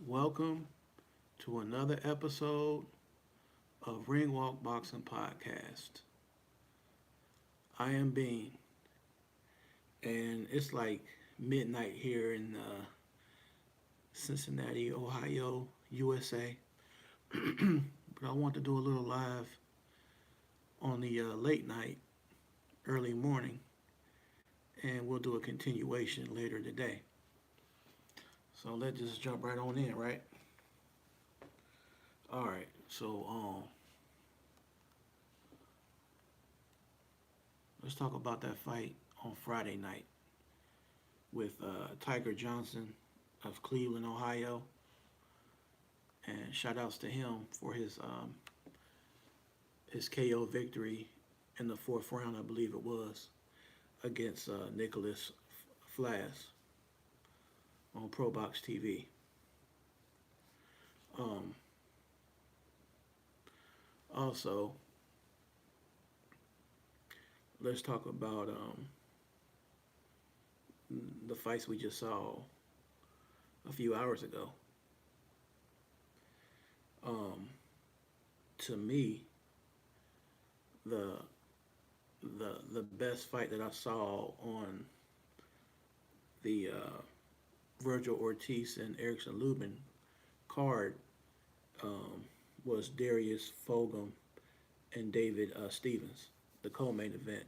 Welcome to another episode of Ring Walk Boxing Podcast. I am Bean, and it's like midnight here in Cincinnati, Ohio, USA. But I want to do a little live on the late night, early morning, and we'll do a continuation later today. So let's just jump right on in, right? All right. So let's talk about that fight on Friday night with Tiger Johnson of Cleveland, Ohio, and shout outs to him for his KO victory in the fourth round, I believe it was, against Nicholas Flas on ProBox TV. Um, Also, let's talk about the fights we just saw a few hours ago. Um, to me, the the best fight that I saw on the Virgil Ortiz and Erickson Lubin card um, was Darius Fogum and David Stevens, the co-main event.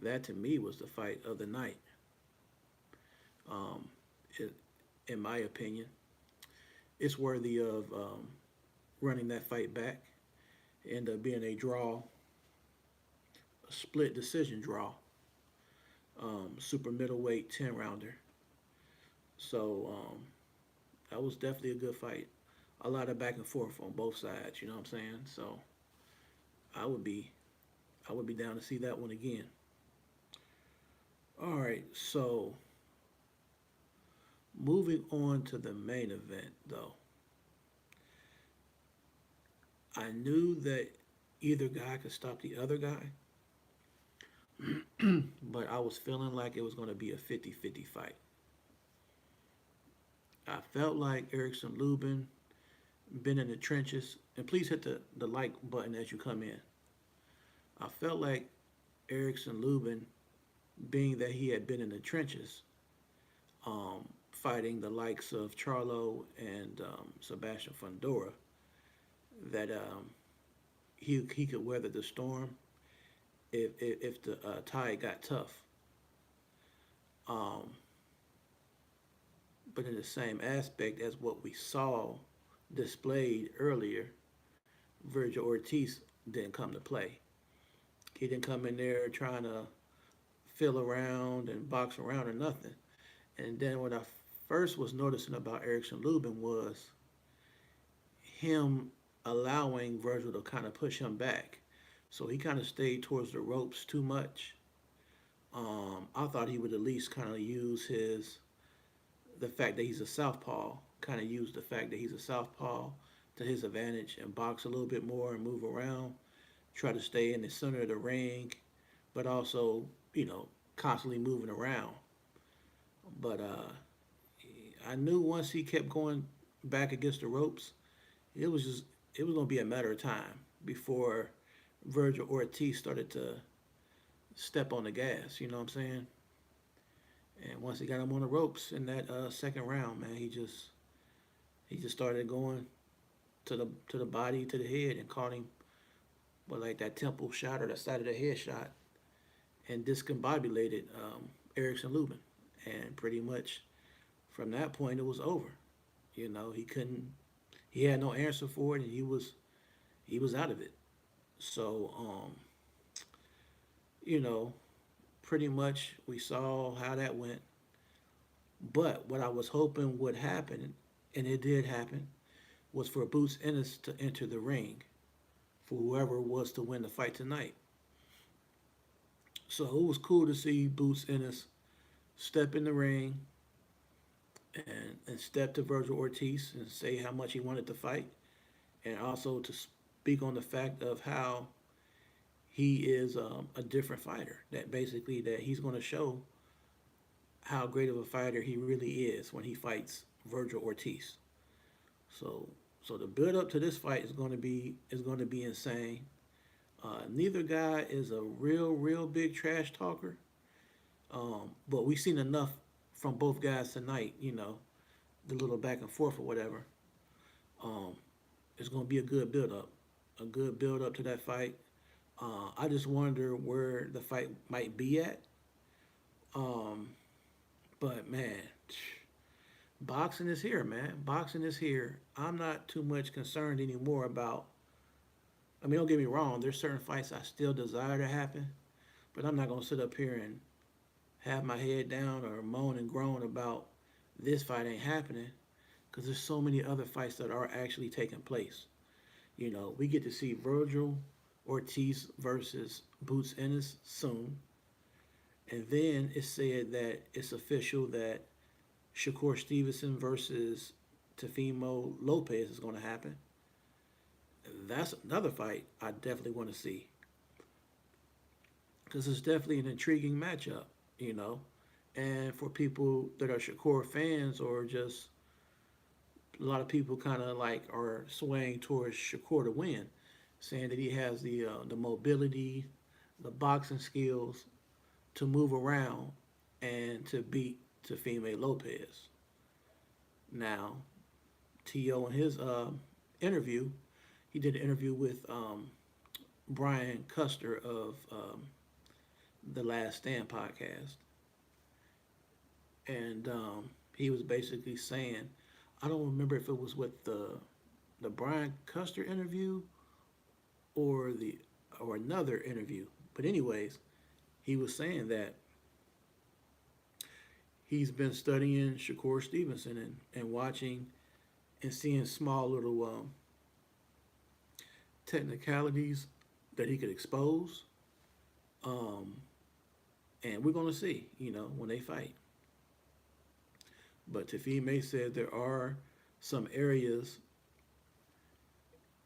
That to me was the fight of the night. Um, it, in my opinion, it's worthy of running that fight back. It ended up being a draw, a split decision draw, super middleweight 10 rounder. So that was definitely a good fight. A lot of back and forth on both sides. You know what I'm saying? So I would be I would be down to see that one again. All right, so moving on to the main event, though, I knew that either guy could stop the other guy, but I was feeling like it was going to be a 50-50 fight. I felt like Erickson Lubin been in the trenches, and please hit the like button as you come in. I felt like Erickson Lubin, being that he had been in the trenches, fighting the likes of Charlo and Sebastian Fundora, that he could weather the storm if the tide got tough. Um, but in the same aspect as what we saw displayed earlier, Virgil Ortiz didn't come to play. He didn't come in there trying to feel around and box around or nothing. And then what I first was noticing about Erickson Lubin was him allowing Virgil to kind of push him back. So he kind of stayed towards the ropes too much. I thought he would at least kind of use the fact that he's a southpaw, kind of use the fact that he's a southpaw to his advantage and box a little bit more and move around, try to stay in the center of the ring, but also, constantly moving around. But I knew once he kept going back against the ropes, it was just it was gonna be a matter of time before Virgil Ortiz started to step on the gas. You know what I'm saying? And once he got him on the ropes in that second round, man, he just started going to the body, to the head, and caught him with like that temple shot or that side of the head shot, and discombobulated Erickson Lubin. And pretty much from that point, it was over. He couldn't. He had no answer for it, and he was out of it. So, you know, pretty much we saw how that went. But what I was hoping would happen, and it did happen, was for Boots Ennis to enter the ring for whoever was to win the fight tonight. So it was cool to see Boots Ennis step in the ring and step to Virgil Ortiz and say how much he wanted to fight, and also to speak on the fact of how he is a different fighter. That basically that he's going to show how great of a fighter he really is when he fights Virgil Ortiz. So so the build up to this fight is going to be insane. Neither guy is a real big trash talker, but we've seen enough from both guys tonight. The little back and forth or whatever. Um, it's going to be a good build up to that fight. I just wonder where the fight might be at. Um, but man, boxing is here, man. Boxing is here. I'm not too much concerned anymore about. I mean, don't get me wrong. There's certain fights I still desire to happen, but I'm not gonna sit up here and have my head down or moan and groan about this fight ain't happening because there's so many other fights that are actually taking place. We get to see Virgil Ortiz versus Boots Ennis soon, and then it's said that it's official that Shakur Stevenson versus Tefimo Lopez is going to happen. That's another fight I definitely want to see because it's definitely an intriguing matchup, you know. And for people that are Shakur fans or just a lot of people kind of like are swaying towards Shakur to win, saying that he has the mobility, the boxing skills to move around and to beat Tefime Lopez. Now, T.O. in his interview, he did an interview with Brian Custer of the Last Stand podcast, and he was basically saying, I don't remember if it was with the Brian Custer interview or the or another interview, but anyways, he was saying that he's been studying Shakur Stevenson and watching and seeing small little technicalities that he could expose. Um, and we're going to see, when they fight. But Tafime said some areas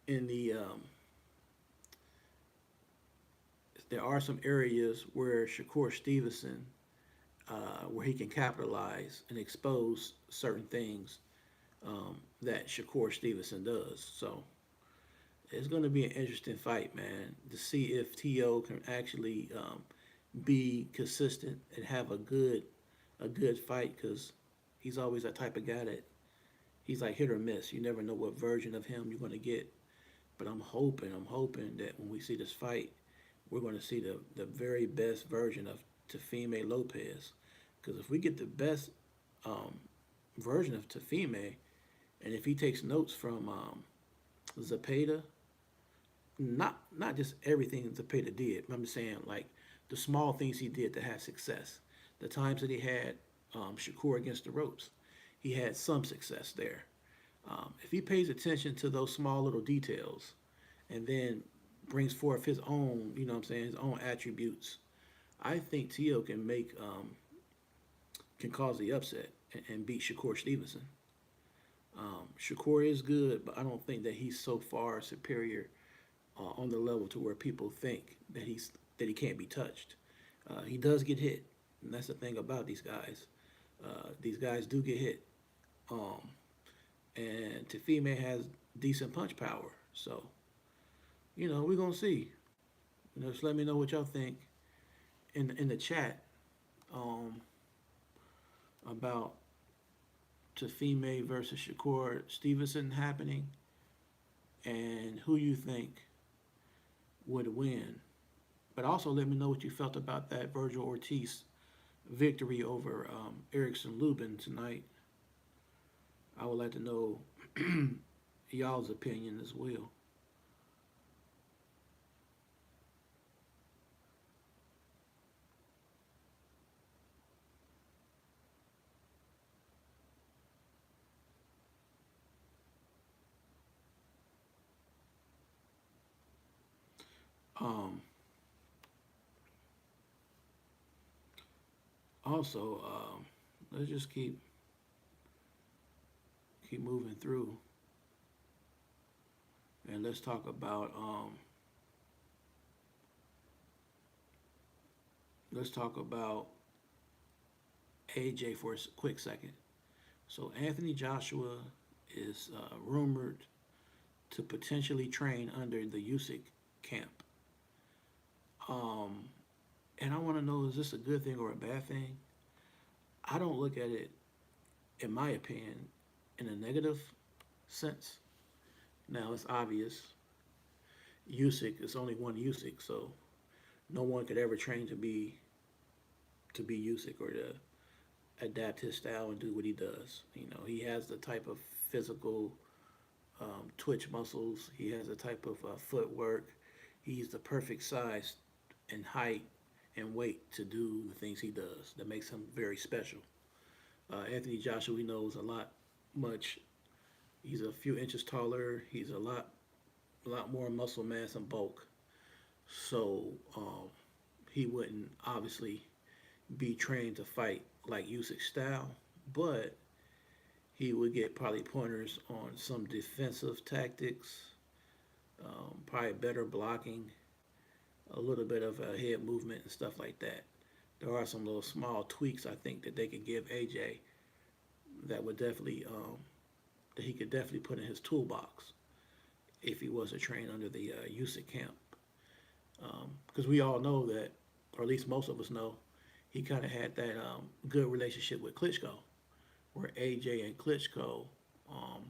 in the there are some areas where Shakur Stevenson where he can capitalize and expose certain things that Shakur Stevenson does. So it's going to be an interesting fight, man, to see if T.O. can actually be consistent and have a good fight because he's always that type of guy that he's like hit or miss. You never know what version of him you're going to get. But I'm hoping that when we see this fight, we're going to see the very best version of Tefime Lopez. Because if we get the best um, version of Tefime, and if he takes notes from Zapata, not just everything Zapata did. I'm just saying like the small things he did to have success. The times that he had Shakur against the ropes, he had some success there. If he pays attention to those small little details, and then brings forth his own, what I'm saying, his own attributes, I think Tio can cause the upset and beat Shakur Stevenson. Shakur is good, but I don't think that he's so far superior on the level to where people think that he can't be touched. He does get hit, and that's the thing about these guys. These guys do get hit, um, and Tefime has decent punch power. So we're gonna see. Just let me know what y'all think in the chat um, about Tefime versus Shakur Stevenson happening, and who you think would win. But also let me know what you felt about that Virgil Ortiz victory over Erickson Lubin tonight. I would like to know y'all's opinion as well. Um, Also, let's just keep moving through, and let's talk about AJ for a quick second. So Anthony Joshua is rumored to potentially train under the Usyk camp. Um, and I want to know, is this a good thing or a bad thing? I don't look at it, in my opinion, in a negative sense. Now it's obvious Usyk is only one Usyk, so no one could ever train to be Usyk or to adapt his style and do what he does. You know, he has the type of physical twitch muscles. He has a type of footwork. He's the perfect size and height and weight to do the things he does. That makes him very special. Anthony Joshua, we know, is a lot much. He's a few inches taller. He's a lot more muscle mass and bulk. So he wouldn't obviously be trained to fight like Usyk style, but he would get probably pointers on some defensive tactics, probably better blocking, a little bit of head movement and stuff like that. There are some little small tweaks I think that they could give AJ that would definitely that he could definitely put in his toolbox if he was to train under the Usyk camp. Because we all know that, or at least most of us know, he kind of had that good relationship with Klitschko, where AJ and Klitschko um,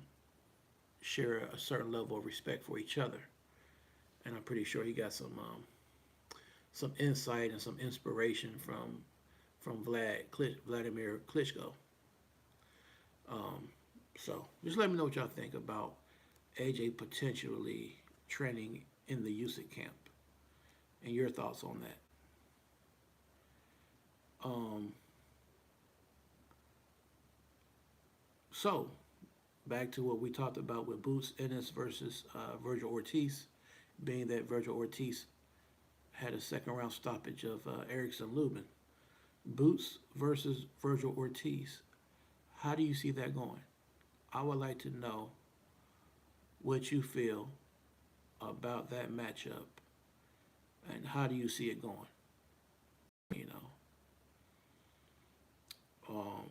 share a certain level of respect for each other, and I'm pretty sure he got some insight and some inspiration from Vladimir Klitschko. Um, so just let me know what y'all think about AJ potentially training in the Usyk camp and your thoughts on that. Um, so back to what we talked about with Boots Ennis versus Virgil Ortiz, being that Virgil Ortiz had a second round stoppage of Erickson Lubin. Boots versus Virgil Ortiz. How do you see that going? I would like to know what you feel about that matchup and how do you see it going? You know, um,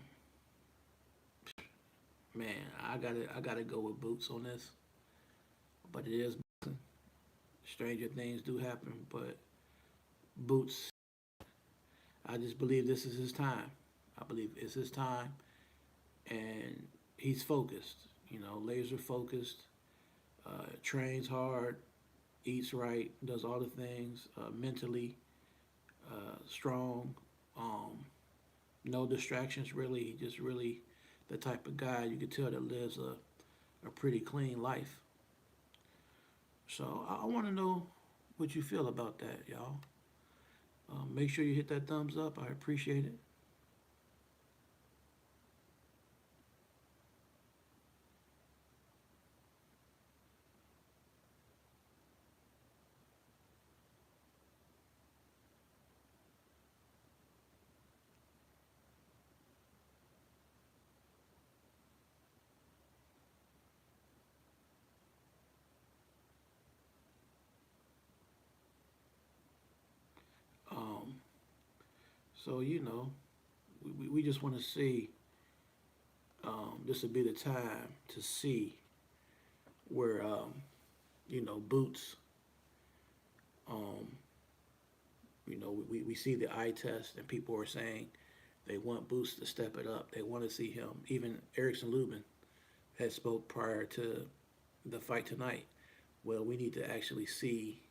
man, I gotta go with Boots on this, but it is stranger things do happen. But Boots, I just believe this is his time. I believe it's his time, and he's focused. You know, laser focused. Trains hard, eats right, does all the things mentally strong. Um, no distractions really. He just really the type of guy you could tell that lives a pretty clean life. So I want to know what you feel about that, y'all. Make sure you hit that thumbs up. I appreciate it. Um, so we just want to see. This would be the time to see where Boots. Um, we see the eye test, and people are saying they want Boots to step it up. They want to see him. Even Erickson Lubin had spoke prior to the fight tonight. Well, we need to actually see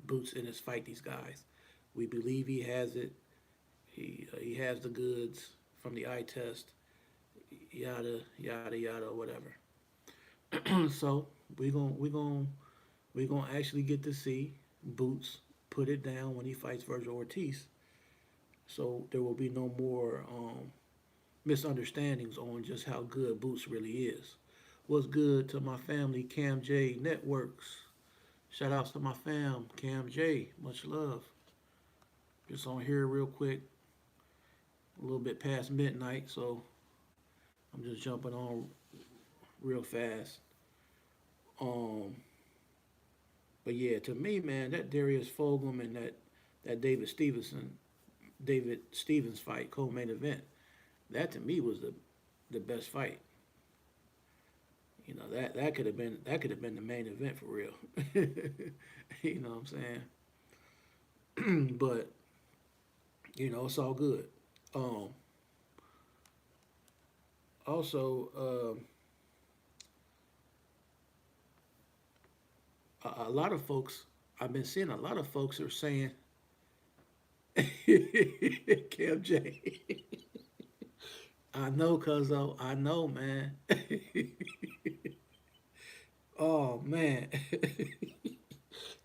Boots in his fight these guys. We believe he has it. He has the goods from the eye test. Yada yada yada whatever. So we gonna actually get to see Boots put it down when he fights Virgil Ortiz. So there will be no more misunderstandings on just how good Boots really is. What's good to my family, Cam J Networks? Shout outs to my fam, Cam J. Much love. Just on here real quick, a little bit past midnight, so I'm just jumping on real fast. Um, but yeah, to me, man, that Darius Fogum and that David Stevens fight, co-main event, that to me was the best fight. You know, that could have been the main event for real. You know what I'm saying? But you know, it's all good. Um, Also, a lot of folks, I've been seeing a lot of folks are saying, Cam J. I know, cuz though, I know, man. Oh man,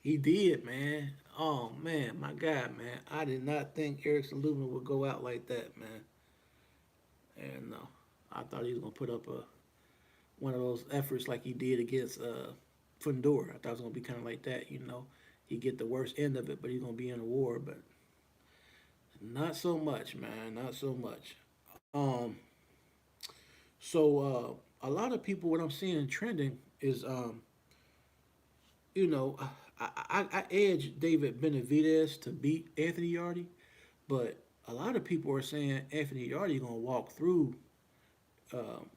he did, man. Oh man, my God, man. I did not think Erickson Lubin would go out like that, man. And no, I thought he was gonna put up a one of those efforts like he did against Fundora. I thought it was gonna be kind of like that, you know. He get the worst end of it, but he's gonna be in a war. But not so much, man. Not so much. Um, a lot of people, what I'm seeing trending is, you know, I edge David Benavidez to beat Anthony Yardy, but a lot of people are saying Anthony Yardy gonna walk through. Um,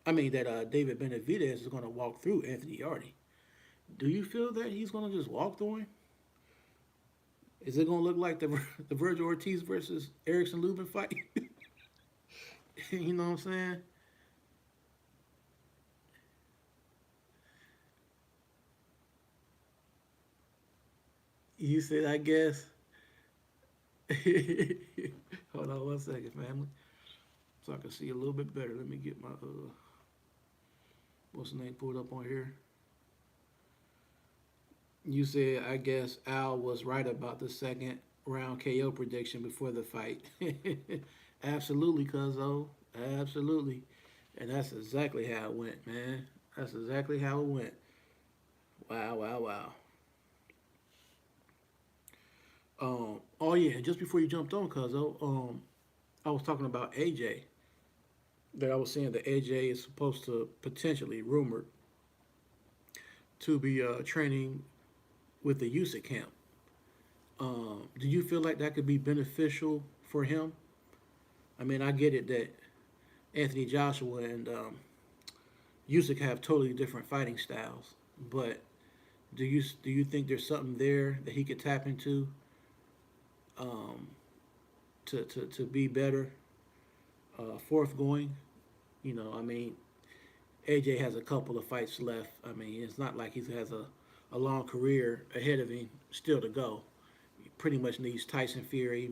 I mean that David Benavidez is gonna walk through Anthony Yardy. Do you feel that he's gonna just walk through him? Is it gonna look like the the Virgil Ortiz versus Erickson Lubin fight? You know what I'm saying? You said, I guess. Hold on one second, family, so I can see a little bit better. Let me get my what's the name pulled up on here. You said, I guess Al was right about the second round KO prediction before the fight. Absolutely, cuzzo. Absolutely. And that's exactly how it went, man. That's exactly how it went. Wow, wow, wow. Oh yeah, and just before you jumped on, cuzzo, I was talking about AJ. That I was saying that AJ is supposed to potentially rumored to be training with the USAC camp. Do you feel like that could be beneficial for him? I mean, I get it that Anthony Joshua and Usyk have totally different fighting styles, but do you think there's something there that he could tap into um, to be better forthgoing? You know, I mean, AJ has a couple of fights left. I mean, it's not like he has a long career ahead of him still to go. He pretty much needs Tyson Fury.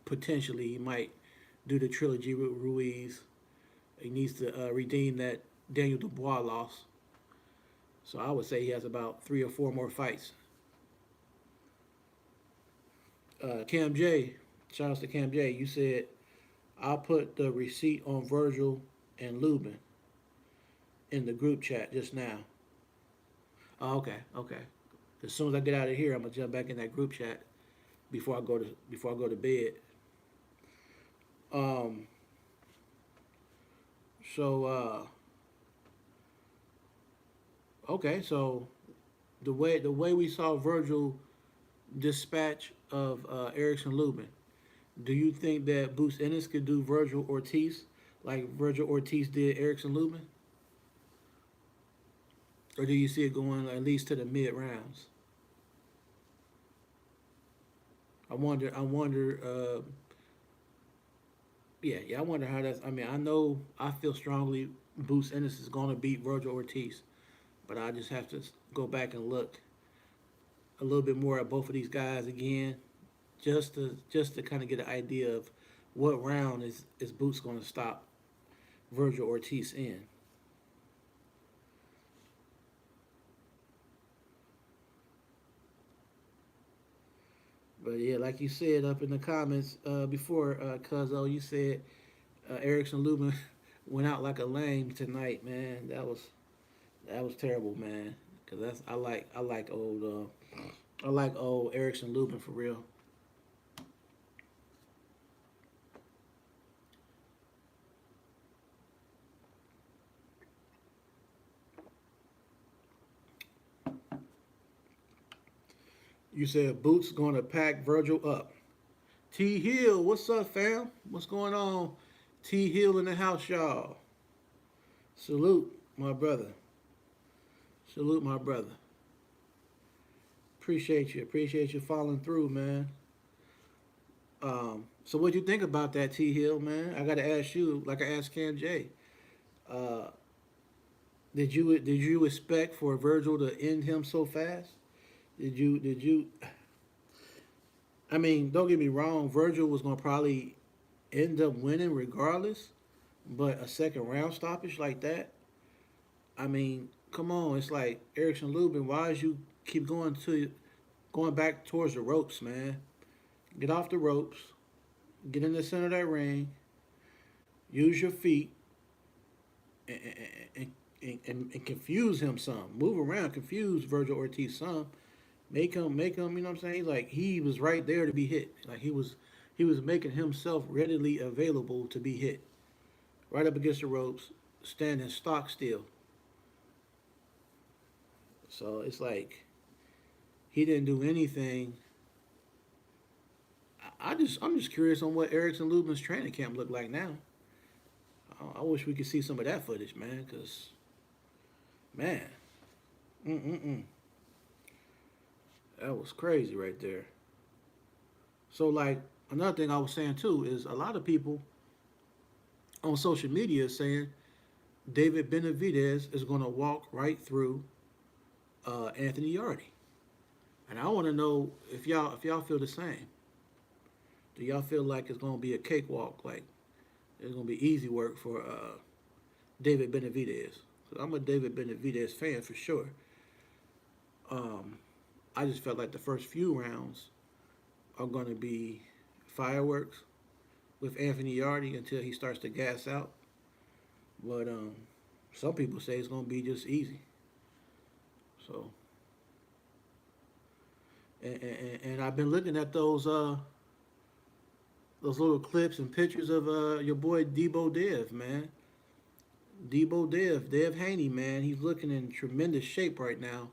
Potentially, he might do the trilogy with Ruiz. He needs to redeem that Daniel Dubois loss. So I would say he has about 3 or 4 more fights. Cam J, shout out to Cam J. You said I'll put the receipt on Virgil and Lubin in the group chat just now. Oh, okay, okay. As soon as I get out of here, I'm gonna jump back in that group chat before I go to bed. Um. So okay. So the way we saw Virgil dispatch of Erickson Lubin, do you think that Boots Ennis could do Virgil Ortiz like Virgil Ortiz did Erickson Lubin, or do you see it going at least to the mid rounds? I wonder. I wonder. Yeah, yeah. I wonder how that's. I mean, I know I feel strongly Boots Ennis is going to beat Virgil Ortiz, but I just have to go back and look a little bit more at both of these guys again, just to kind of get an idea of what round is Boots going to stop Virgil Ortiz in. But yeah, like you said up in the comments before, Cuzzo, you said Erickson Lubin went out like a lame tonight, man. That was terrible, man. Cause that's I like old Erickson Lubin for real. You said Boots gonna pack Virgil up. T Hill, what's up, fam? What's going on? T Hill in the house, y'all. Salute, my brother. Salute my brother. Appreciate you. Appreciate you following through, man. So what you think about that, T Hill, man? I gotta ask you, like I asked Cam J. Uh, did you expect for Virgil to end him so fast? Did you? I mean, don't get me wrong. Virgil was gonna probably end up winning regardless, but a second round stoppage like that. I mean, come on. It's like Erickson Lubin. Why is you keep going back towards the ropes, man? Get off the ropes. Get in the center of that ring. Use your feet and, and confuse him some. Move around, confuse Virgil Ortiz some. Make him. You know what I'm saying? Like he was right there to be hit. Like he was making himself readily available to be hit. Right up against the ropes, standing stock still. So it's like he didn't do anything. I'm just curious on what Erickson Lubin's training camp looked like now. I wish we could see some of that footage, man. Cause man, mm. That was crazy right there. So like another thing I was saying too is a lot of people on social media saying David Benavidez is going to walk right through Anthony Yarde, and I want to know if y'all feel the same. Do y'all feel like it's going to be a cakewalk? Like it's going to be easy work for David Benavidez? So I'm a David Benavidez fan for sure. Um, I just felt like the first few rounds are going to be fireworks with Anthony Yarde until he starts to gas out. But some people say it's going to be just easy. So, and I've been looking at those little clips and pictures of your boy Debo Dev, man. Dev Haney, man. He's looking in tremendous shape right now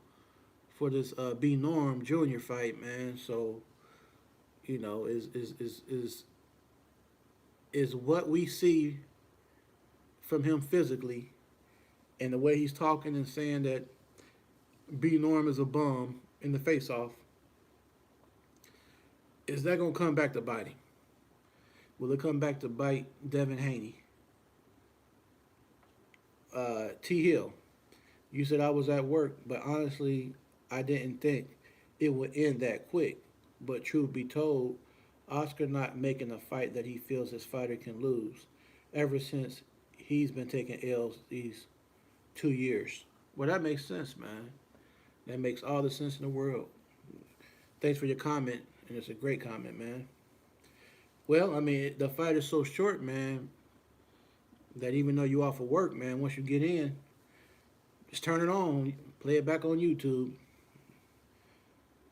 for this B Norm Jr. fight, man. So, is what we see from him physically and the way he's talking and saying that B Norm is a bum in the face off, is that gonna come back to bite him? Will it come back to bite Devin Haney? T Hill, you said I was at work, but honestly, I didn't think it would end that quick. But truth be told, Oscar not making a fight that he feels his fighter can lose ever since he's been taking L's these 2 years. Well, that makes sense, man. That makes all the sense in the world. Thanks for your comment, and it's a great comment, man. Well, I mean, the fight is so short, man, that even though you off of work, man, once you get in, just turn it on, play it back on YouTube,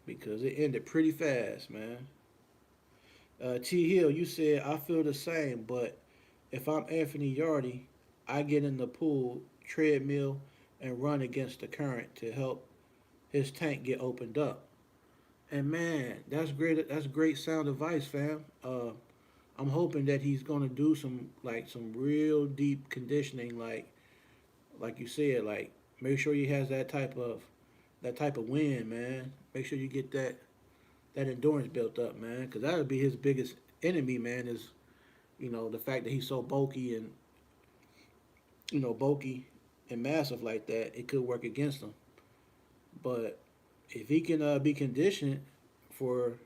because it ended pretty fast, man. T Hill, you said I feel the same, but if I'm Anthony Yarde, I get in the pool, treadmill, and run against the current to help his tank get opened up. And man, that's great. That's great sound advice, fam. I'm hoping that he's gonna do some real deep conditioning, like you said, like make sure he has that type of win, man. Make sure you get that endurance built up, man, because that would be his biggest enemy, man. Is the fact that he's so bulky and massive like that. It could work against him, but if he can be conditioned for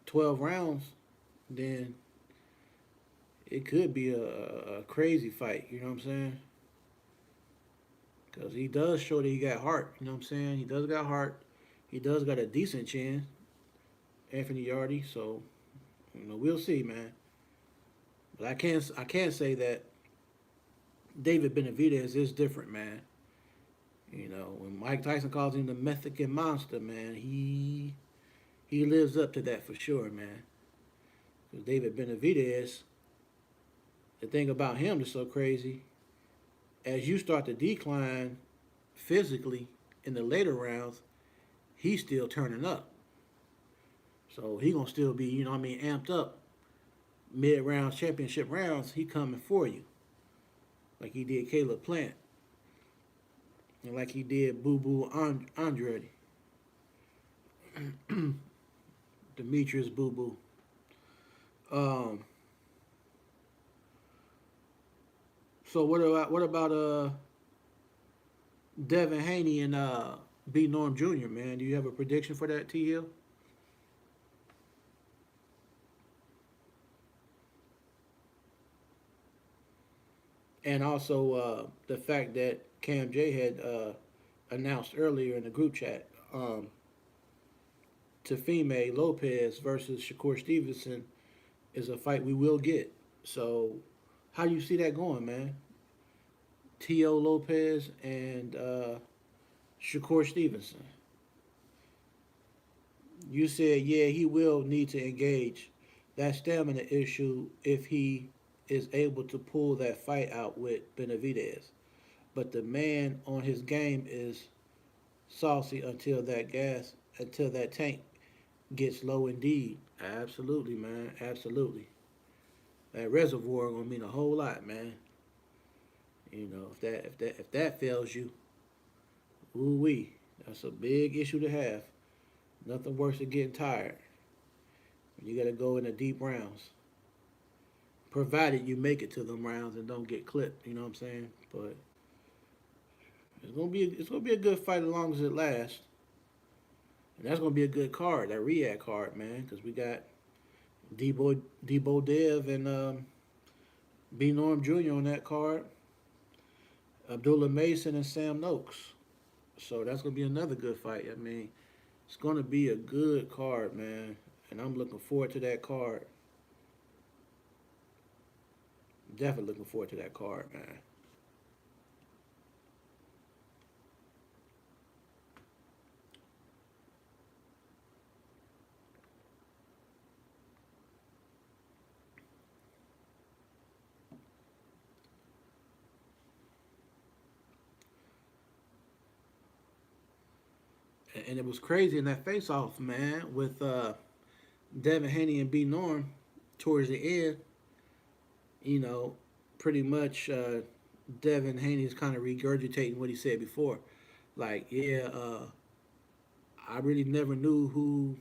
12 rounds, then it could be a crazy fight. You know what I'm saying? Because he does show that he got heart. You know what I'm saying? He does got heart. He does got a decent chin, Anthony Yarde. So, we'll see, man. But I can't say that David Benavidez is different, man. When Mike Tyson calls him the Mexican monster, man, he lives up to that for sure, man. Because David Benavidez, the thing about him that's so crazy, as you start to decline physically in the later rounds, he's still turning up. So he gonna still be, amped up mid rounds, championship rounds. He coming for you, like he did Caleb Plant. and like he did Boo Boo Andrade, Demetrius Boo Boo. Um, so what about Devin Haney and B Norm Jr. Man? Do you have a prediction for that, T Hill? And also the fact that Cam J had announced earlier in the group chat, Tefime Lopez versus Shakur Stevenson is a fight we will get. So, how do you see that going, man? T.O. Lopez and Shakur Stevenson. You said, yeah, he will need to engage that stamina issue if he is able to pull that fight out with Benavidez. But the man on his game is saucy until that tank gets low indeed. Absolutely, man. Absolutely. That reservoir gonna mean a whole lot, man. You know, if that fails you, ooh wee, that's a big issue to have. Nothing worse than getting tired. You got to go in the deep rounds, provided you make it to them rounds and don't get clipped. You know what I'm saying? But it's gonna be a good fight as long as it lasts, and that's gonna be a good card, that Riyadh card, man, because we got Debo Dev and B Norm Jr. on that card, Abdullah Mason and Sam Noakes. So that's gonna be another good fight. I mean, it's gonna be a good card, man, and I'm looking forward to that card. Definitely looking forward to that card, man. And it was crazy in that face-off, man, with Devin Haney and B Norm towards the end. You know, pretty much Devin Haney's kind of regurgitating what he said before. Like, yeah, I really never knew who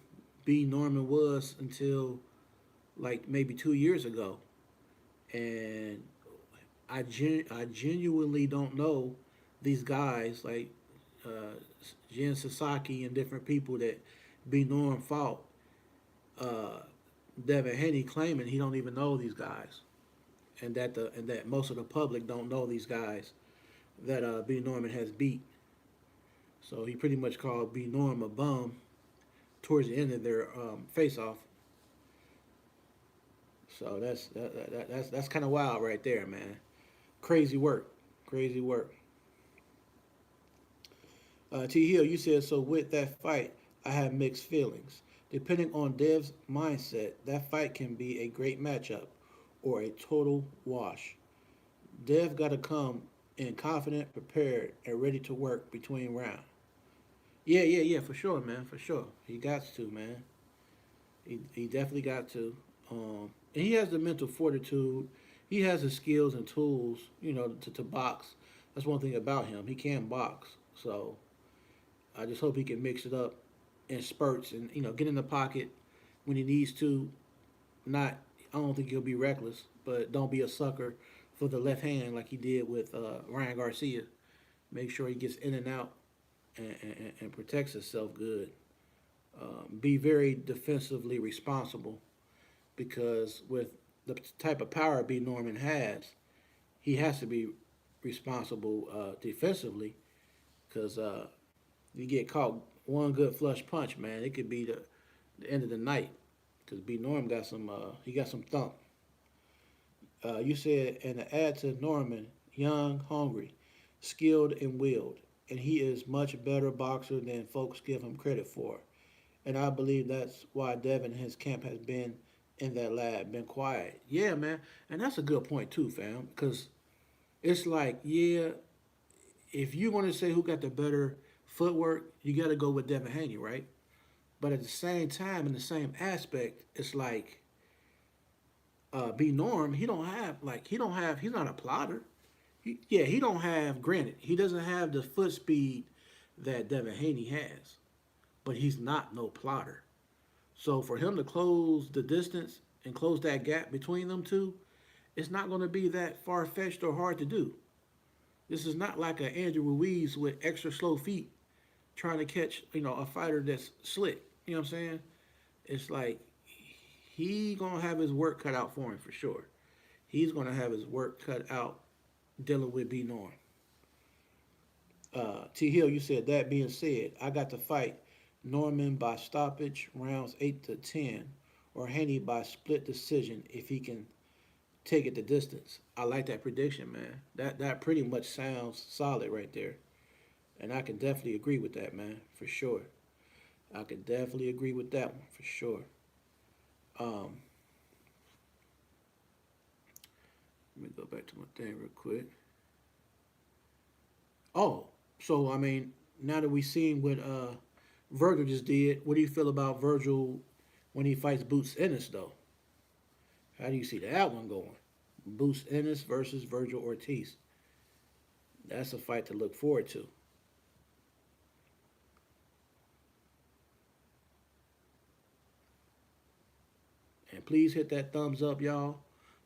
B Norman was until like maybe 2 years ago, and I genuinely don't know these guys like Jen Sasaki and different people that B Norm fought. Uh, Devin Haney claiming he don't even know these guys, and that most of the public don't know these guys that B Norman has beat. So he pretty much called B Norm a bum towards the end of their face off. So that's kind of wild right there, man. Crazy work, crazy work. T Hill, you said so. With that fight, I have mixed feelings. Depending on Dev's mindset, that fight can be a great matchup or a total wash. Dev got to come in confident, prepared, and ready to work between rounds. Yeah, yeah, yeah, for sure, man, for sure. He got to, man. He definitely got to. And he has the mental fortitude. He has the skills and tools, to box. That's one thing about him. He can box. So I just hope he can mix it up in spurts and get in the pocket when he needs to. Not, I don't think he'll be reckless, but don't be a sucker for the left hand like he did with Ryan Garcia. Make sure he gets in and out and protects himself good. Be very defensively responsible because with the type of power B Norman has, he has to be responsible defensively because you get caught one good flush punch, man, it could be the end of the night because B Norm got some he got some thump. You said, and to add to Norman, young, hungry, skilled, and willed, and he is much better boxer than folks give him credit for. And I believe that's why Devin and his camp has been in that lab, been quiet. Yeah, man, and that's a good point too, fam. Because it's like, yeah, if you want to say who got the better footwork, you got to go with Devin Haney, right? But at the same time, in the same aspect, it's like B Norm. He don't have he's not a plotter. Yeah, he don't have. Granted, he doesn't have the foot speed that Devin Haney has, but he's not no plotter. So for him to close the distance and close that gap between them two, it's not going to be that far fetched or hard to do. This is not like an Andrew Ruiz with extra slow feet trying to catch, a fighter that's slick. You know what I'm saying? It's like he gonna have his work cut out for him for sure. He's gonna have his work cut out dealing with B Norm. T Hill, you said that being said, I got to fight Norman by stoppage rounds 8 to 10, or Haney by split decision if he can take it the distance. I like that prediction, man. That pretty much sounds solid right there, and I can definitely agree with that, man, for sure. I can definitely agree with that one for sure. Um, Let me go back to my thing real quick. Oh, so I mean, now that we seen what Virgil just did, what do you feel about Virgil when he fights Boots Ennis though? How do you see that one going? Boots Ennis versus Virgil Ortiz. That's a fight to look forward to. And please hit that thumbs up, y'all.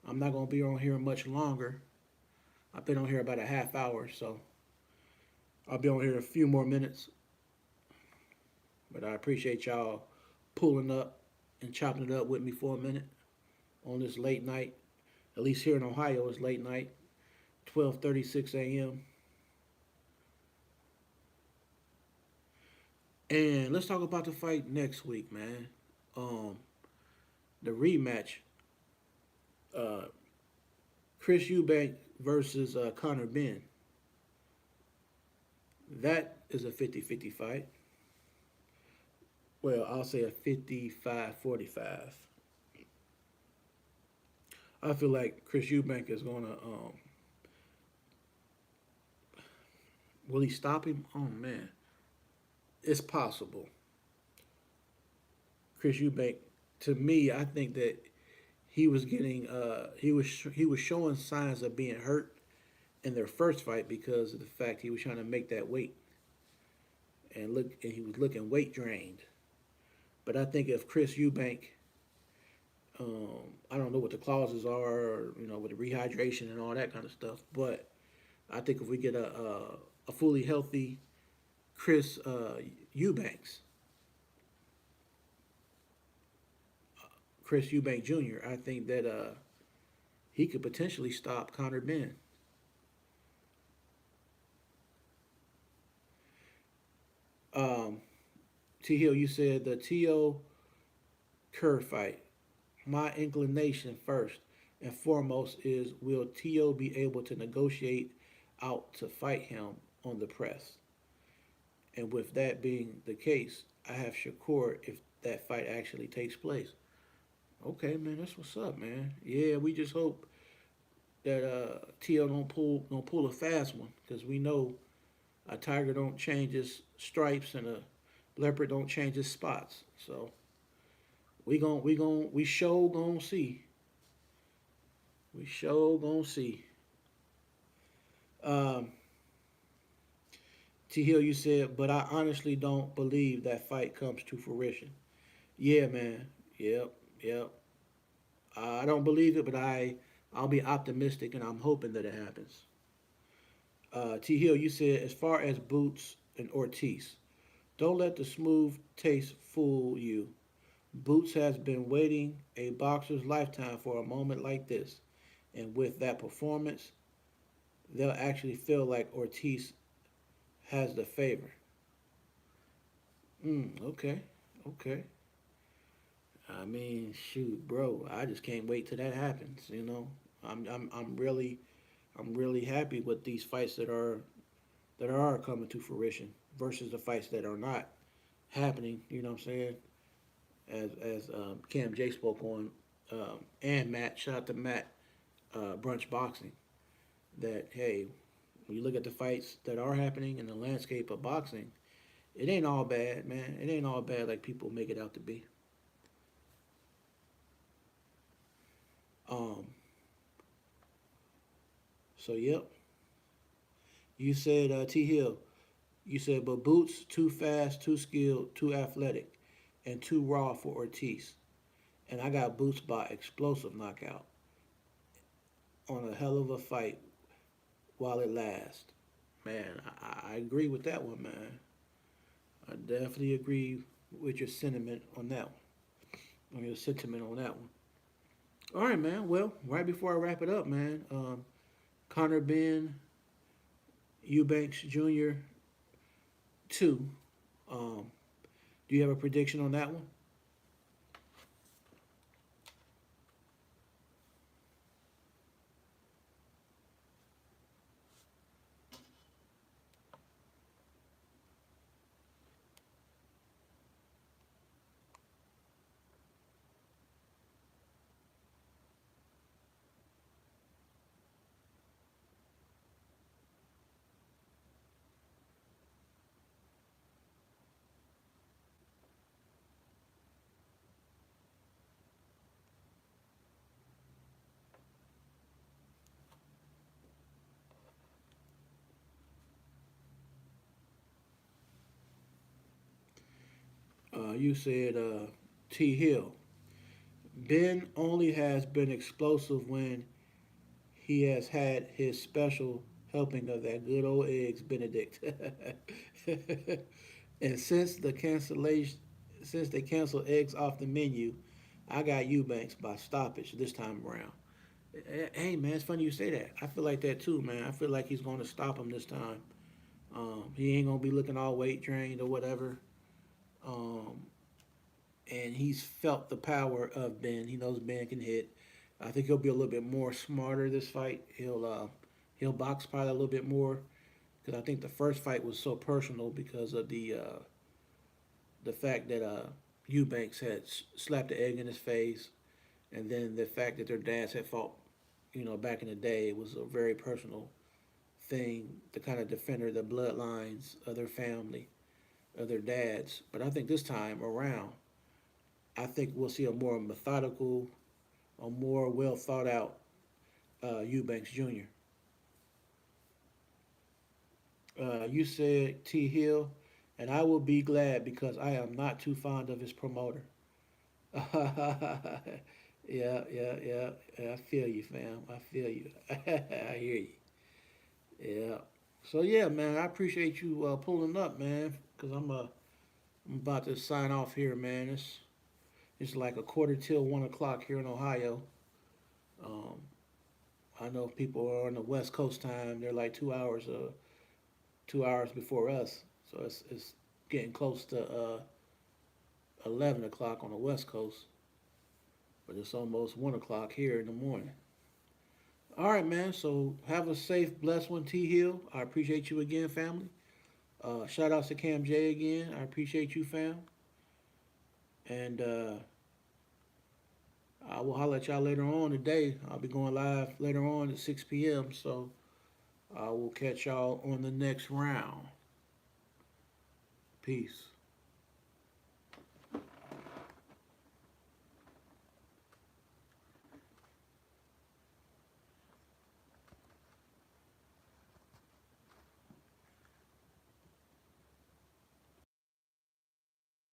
I'm not gonna be on here much longer. I've been on here about a half hour, so I'll be on here a few more minutes. But I appreciate y'all pulling up and chopping it up with me for a minute on this late night. At least here in Ohio, it's late night, 12:36 a.m. And let's talk about the fight next week, man. Um, the rematch, uh, Chris Eubank versus Connor Benn. That is a 50-50 fight. Well, I'll say a 55-45. I feel like Chris Eubank is going to. Will he stop him? Oh, man. It's possible. Chris Eubank, to me, I think that he was getting. He was showing signs of being hurt in their first fight because of the fact he was trying to make that weight and he was looking weight drained. But I think if Chris Eubank, I don't know what the clauses are, with the rehydration and all that kind of stuff. But I think if we get a fully healthy Chris Eubanks, Chris Eubank Jr., I think that he could potentially stop Connor Benn. Um, T Hill, you said the T.O. Kerr fight. My inclination first and foremost is, will T.O. be able to negotiate out to fight him on the press? And with that being the case, I have Shakur if that fight actually takes place. Okay, man, that's what's up, man. Yeah, we just hope that T.O. don't pull a fast one because we know a tiger don't change his stripes and a leopard don't change his spots. So we show gonna see. We show gonna see. Um, T Hill, you said, but I honestly don't believe that fight comes to fruition. Yeah, man. Yep, yep. I don't believe it, but I'll be optimistic and I'm hoping that it happens. T Hill, you said, as far as Boots and Ortiz, don't let the smooth taste fool you. Boots has been waiting a boxer's lifetime for a moment like this, and with that performance, they'll actually feel like Ortiz has the favor. Okay, okay. I mean, shoot, bro. I just can't wait till that happens. I'm really happy with these fights that are coming to fruition versus the fights that are not happening. You know what I'm saying? As Cam J spoke on, and Matt. Shout out to Matt, Brunch Boxing. That hey, when you look at the fights that are happening in the landscape of boxing, it ain't all bad, man. It ain't all bad like people make it out to be. Um, so yep. You said T Hill. You said, but Boots too fast, too skilled, too athletic, and too raw for Ortiz. And I got Boots by explosive knockout on a hell of a fight while it lasts. Man, I agree with that one, man. I definitely agree with your sentiment on that one. On your sentiment on that one. All right, man. Well, right before I wrap it up, man, Conor Ben Eubanks Jr. 2. Um, do you have a prediction on that one? You said T. Hill. Ben only has been explosive when he has had his special helping of that good old eggs Benedict. And since they canceled eggs off the menu, I got Eubanks by stoppage this time around. Hey man, it's funny you say that. I feel like that too, man. I feel like he's going to stop him this time. He ain't gonna be looking all weight drained or whatever. Um, and he's felt the power of Ben. He knows Ben can hit. I think he'll be a little bit more smarter this fight. He'll box probably a little bit more because I think the first fight was so personal because of the fact that Eubanks had slapped the egg in his face, and then the fact that their dads had fought. Back in the day, it was a very personal thing to kind of defend the bloodlines of their family, of their dads. But I think this time around, I think we'll see a more methodical, a more well thought out Eubanks Jr. You said T. Hill, and I will be glad because I am not too fond of his promoter. Yeah, yeah. I feel you, fam. I feel you. I hear you. Yeah. So yeah, man, I appreciate you pulling up, man, because I'm about to sign off here, man. It's like a quarter till 1 o'clock here in Ohio. Um, I know people are on the West Coast time. They're like 2 hours before us, so it's getting close to 11 o'clock on the West Coast, but it's almost 1 o'clock here in the morning. All right, man. So have a safe, blessed one, T Hill. I appreciate you again, family. Shout outs to Cam J again. I appreciate you, fam. And I will holler at y'all later on today. I'll be going live later on at 6 p.m. So I will catch y'all on the next round. Peace.